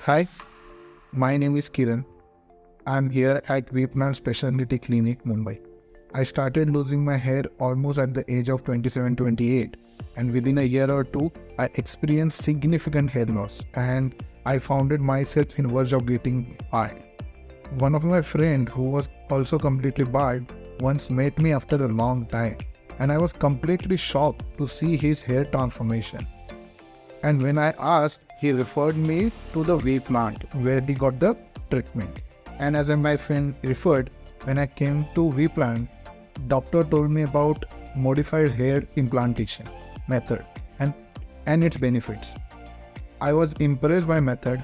Hi, my name is Kiran. I'm here at Vplant Specialty Clinic, Mumbai. I started losing my hair almost at the age of 27-28, and within a year or two, I experienced significant hair loss and I found myself in verge of getting bald. One of my friends who was also completely bald once met me after a long time, and I was completely shocked to see his hair transformation. And when I asked, he referred me to the Vplant where he got the treatment. And as my friend referred, when I came to Vplant, doctor told me about modified hair implantation method and its benefits. I was impressed by method,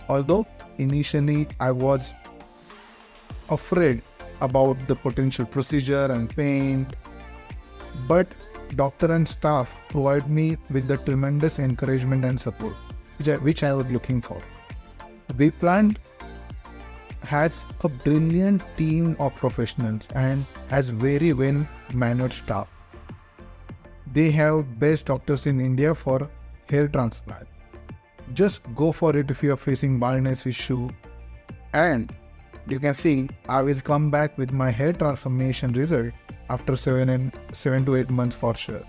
although initially I was afraid about the potential procedure and pain, but doctor and staff provide me with the tremendous encouragement and support which I was looking for. Vplant has a brilliant team of professionals and has very well mannered staff. They have best doctors in India for hair transplant. Just go for it if you are facing baldness issue, and you can see I will come back with my hair transformation result after 7 to 8 months for sure.